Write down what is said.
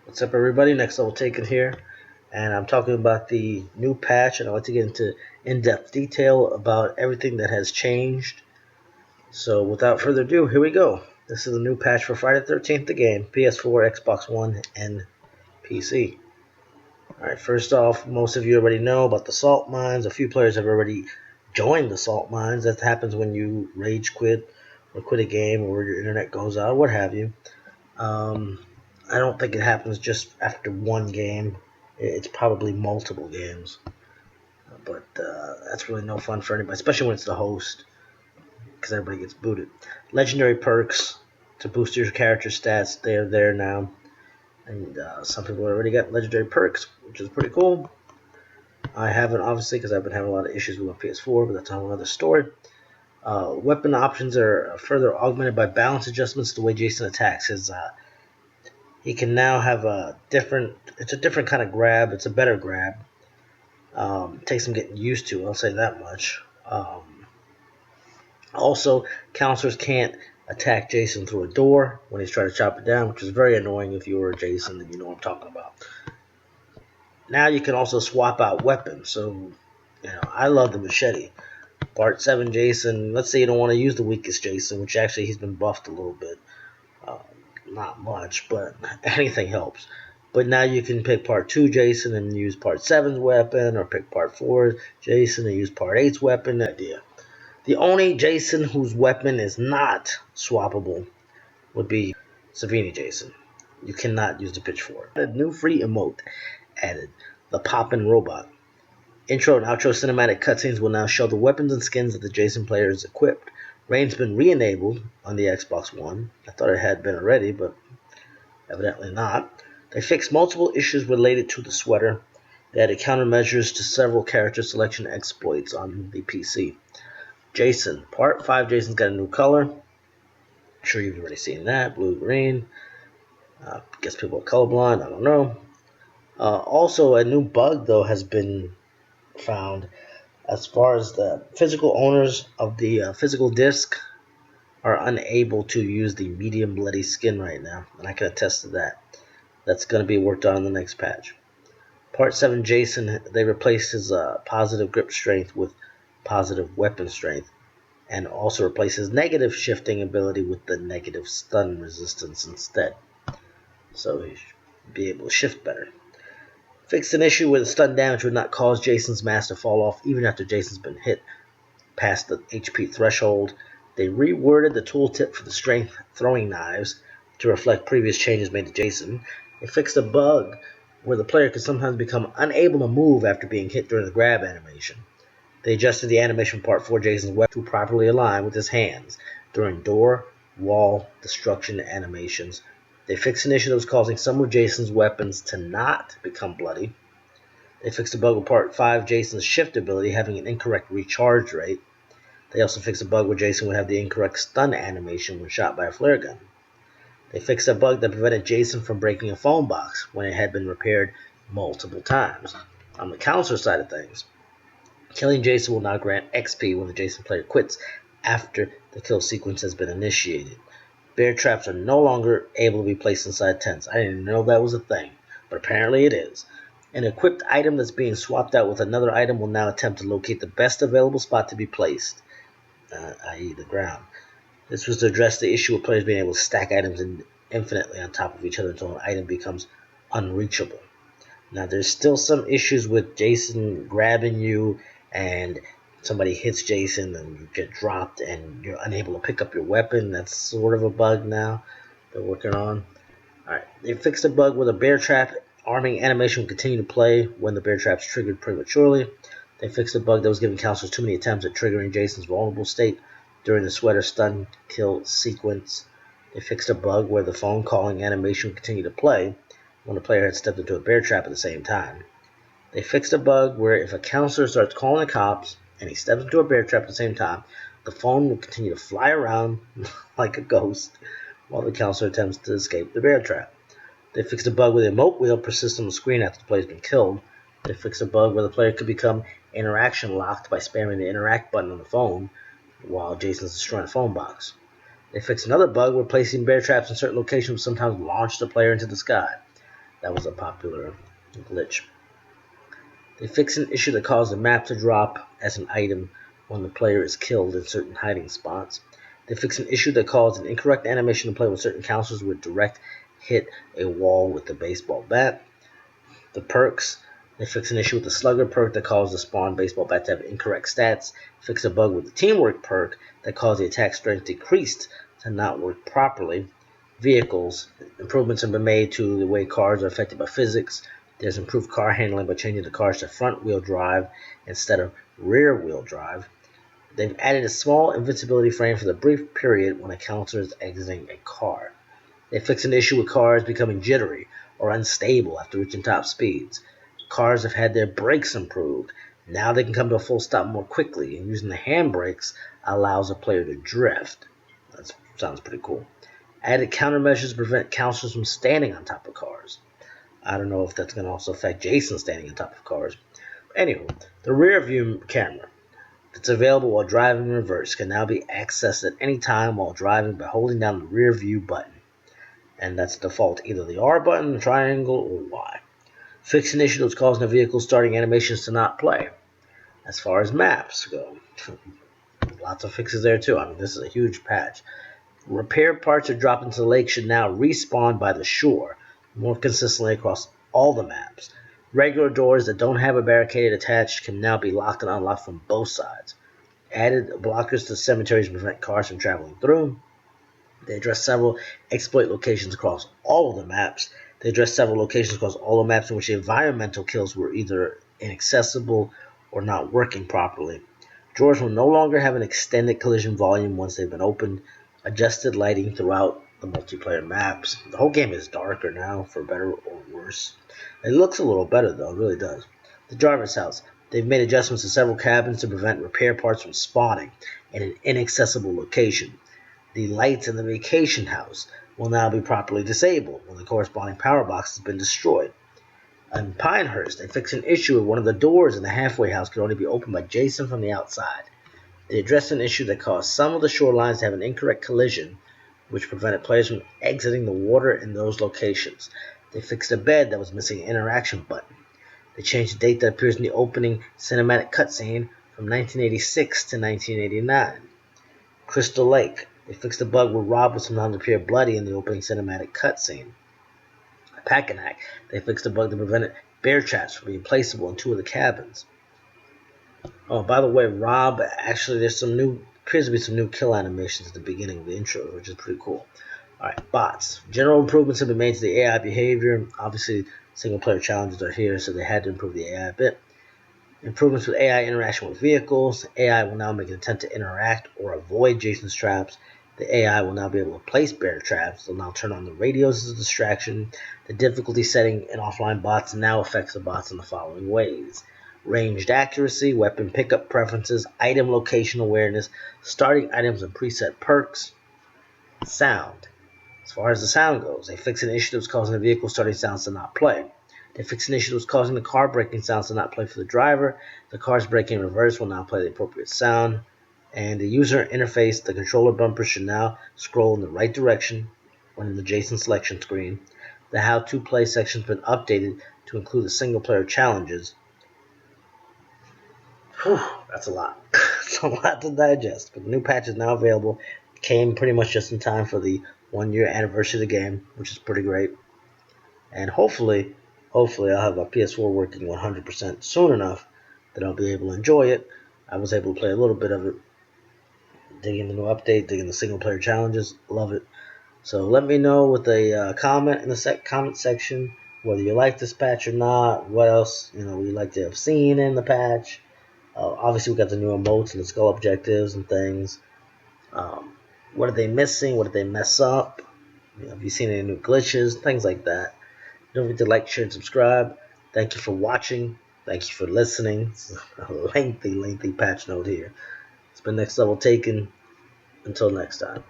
What's up, everybody? Next Level Taken here, and I'm talking about the new patch, and I'd like to get into in-depth detail about everything that has changed. So, without further ado, here we go. This is the new patch for Friday the 13th, the game, PS4, Xbox One, and PC. Alright, first off, most of you already know about the salt mines. A few players have already joined the salt mines. That happens when you rage quit or quit a game or your internet goes out, what have you. I don't think it happens just after one game. It's probably multiple games. But that's really no fun for anybody, especially when it's the host, because everybody gets booted. Legendary perks to boost your character stats, they're there now. And some people already got legendary perks, which is pretty cool. I haven't, obviously, because I've been having a lot of issues with my PS4, but that's another story. Weapon options are further augmented by balance adjustments to the way Jason attacks. He can now have it's a different kind of grab. It's a better grab. Takes some getting used to, I'll say that much. Also, counselors can't attack Jason through a door when he's trying to chop it down, which is very annoying if you were Jason and you know what I'm talking about. Now you can also swap out weapons. So, I love the machete. Part 7 Jason, let's say you don't want to use the weakest Jason, which actually he's been buffed a little bit. Not much, but anything helps. But now you can pick Part 2 Jason and use Part 7's weapon, or pick Part 4 Jason and use Part 8's weapon. Idea. The only Jason whose weapon is not swappable would be Savini Jason. You cannot use the pitchfork. A new free emote added, the Poppin' Robot. Intro and outro cinematic cutscenes will now show the weapons and skins that the Jason player is equipped. Rain's been re-enabled on the Xbox One. I thought it had been already, but evidently not. They fixed multiple issues related to the sweater. They added countermeasures to several character selection exploits on the PC. Jason. Part 5 Jason's got a new color. I'm sure you've already seen that. Blue, green. Guess people are colorblind. I don't know. Also, a new bug, though, has been found. As far as the physical owners of the physical disc are unable to use the medium bloody skin right now, and I can attest to that. That's going to be worked on in the next patch. Part 7 Jason, they replaced his positive grip strength with positive weapon strength, and also replaced his negative shifting ability with the negative stun resistance instead. So he should be able to shift better. Fixed an issue where the stun damage would not cause Jason's mask to fall off even after Jason's been hit past the HP threshold. They reworded the tooltip for the strength throwing knives to reflect previous changes made to Jason. They fixed a bug where the player could sometimes become unable to move after being hit during the grab animation. They adjusted the animation part 4 Jason's weapon to properly align with his hands during door, wall, destruction animations. They fixed an issue that was causing some of Jason's weapons to not become bloody. They fixed a bug with Part 5 Jason's shift ability having an incorrect recharge rate. They also fixed a bug where Jason would have the incorrect stun animation when shot by a flare gun. They fixed a bug that prevented Jason from breaking a phone box when it had been repaired multiple times. On the counselor side of things, killing Jason will now grant XP when the Jason player quits after the kill sequence has been initiated. Bear traps are no longer able to be placed inside tents. I didn't even know that was a thing, but apparently it is. An equipped item that's being swapped out with another item will now attempt to locate the best available spot to be placed, i.e. the ground. This was to address the issue of players being able to stack items infinitely on top of each other until an item becomes unreachable. Now, there's still some issues with Jason grabbing you and somebody hits Jason and you get dropped and you're unable to pick up your weapon. That's sort of a bug now they're working on. Alright, they fixed a bug where the bear trap arming animation will continue to play when the bear trap's triggered prematurely. They fixed a bug that was giving counselors too many attempts at triggering Jason's vulnerable state during the sweater stun kill sequence. They fixed a bug where the phone calling animation will continue to play when the player had stepped into a bear trap at the same time. They fixed a bug where if a counselor starts calling the cops and he steps into a bear trap at the same time, the phone will continue to fly around like a ghost while the counselor attempts to escape the bear trap. They fixed a bug where the emote wheel persists on the screen after the player has been killed. They fixed a bug where the player could become interaction locked by spamming the interact button on the phone while Jason's destroying a phone box. They fixed another bug where placing bear traps in certain locations would sometimes launch the player into the sky. That was a popular glitch. They fixed an issue that caused the map to drop as an item when the player is killed in certain hiding spots. They fixed an issue that caused an incorrect animation to play when certain counters would direct hit a wall with the baseball bat. The perks. They fix an issue with the slugger perk that caused the spawn baseball bat to have incorrect stats. Fix a bug with the teamwork perk that caused the attack strength decreased to not work properly. Vehicles. Improvements have been made to the way cars are affected by physics. There's improved car handling by changing the cars to front wheel drive instead of rear wheel drive. They've added a small invincibility frame for the brief period when a counter is exiting a car. They fixed an issue with cars becoming jittery or unstable after reaching top speeds. Cars have had their brakes improved. Now they can come to a full stop more quickly, and using the handbrakes allows a player to drift. That sounds pretty cool. Added countermeasures to prevent counters from standing on top of cars. I don't know if that's going to also affect Jason standing on top of cars. Anyway, the rear view camera that's available while driving in reverse can now be accessed at any time while driving by holding down the rear view button. And that's default either the R button, the triangle, or Y. Fix an issue that's causing the vehicle starting animations to not play. As far as maps go, lots of fixes there too. I mean, this is a huge patch. Repair parts are dropped into the lake should now respawn by the shore more consistently across all the maps. Regular doors that don't have a barricade attached can now be locked and unlocked from both sides. Added blockers to cemeteries to prevent cars from traveling through. They address several exploit locations across all of the maps. They address several locations across all the maps in which environmental kills were either inaccessible or not working properly. Drawers will no longer have an extended collision volume once they've been opened. Adjusted lighting throughout the multiplayer maps. The whole game is darker now, for better or worse. It looks a little better though, it really does. The driver's house. They've made adjustments to several cabins to prevent repair parts from spawning in an inaccessible location. The lights in the vacation house will now be properly disabled when the corresponding power box has been destroyed. In Pinehurst, they fixed an issue where one of the doors in the halfway house could only be opened by Jason from the outside. They addressed an issue that caused some of the shorelines to have an incorrect collision, which prevented players from exiting the water in those locations. They fixed a bed that was missing an interaction button. They changed the date that appears in the opening cinematic cutscene from 1986 to 1989. Crystal Lake. They fixed a bug where Rob would sometimes appear bloody in the opening cinematic cutscene. Packanack. They fixed a bug that prevented bear traps from being placeable in two of the cabins. Oh, by the way, Rob, actually, appears to be some new kill animations at the beginning of the intro, which is pretty cool. Alright, bots. General improvements have been made to the AI behavior. Obviously, single player challenges are here, so they had to improve the AI a bit. Improvements with AI interaction with vehicles. AI will now make an attempt to interact or avoid Jason's traps. The AI will now be able to place bear traps. They'll now turn on the radios as a distraction. The difficulty setting in offline bots now affects the bots in the following ways. Ranged accuracy, weapon pickup preferences, item location awareness, starting items and preset perks. Sound. As far as the sound goes, they fix an issue that was causing the vehicle starting sounds to not play. They fix an issue that was causing the car braking sounds to not play for the driver. The car's braking in reverse will now play the appropriate sound. And the user interface, the controller bumper should now scroll in the right direction when in the Jason selection screen. The how-to play section has been updated to include the single-player challenges. Whew, that's a lot. It's a lot to digest. But the new patch is now available. It came pretty much just in time for the 1-year anniversary of the game, which is pretty great. And hopefully I'll have a PS4 working 100% soon enough that I'll be able to enjoy it. I was able to play a little bit of it, digging the new update, digging the single-player challenges. Love it. So let me know with a comment in the comment section whether you like this patch or not. What else would you like to have seen in the patch? Obviously, we got the new emotes and the skull objectives and things. What are they missing? What did they mess up? Have you seen any new glitches? Things like that. Don't forget to like, share, and subscribe. Thank you for watching. Thank you for listening. It's a lengthy patch note here. It's been Next Level Taken. Until next time.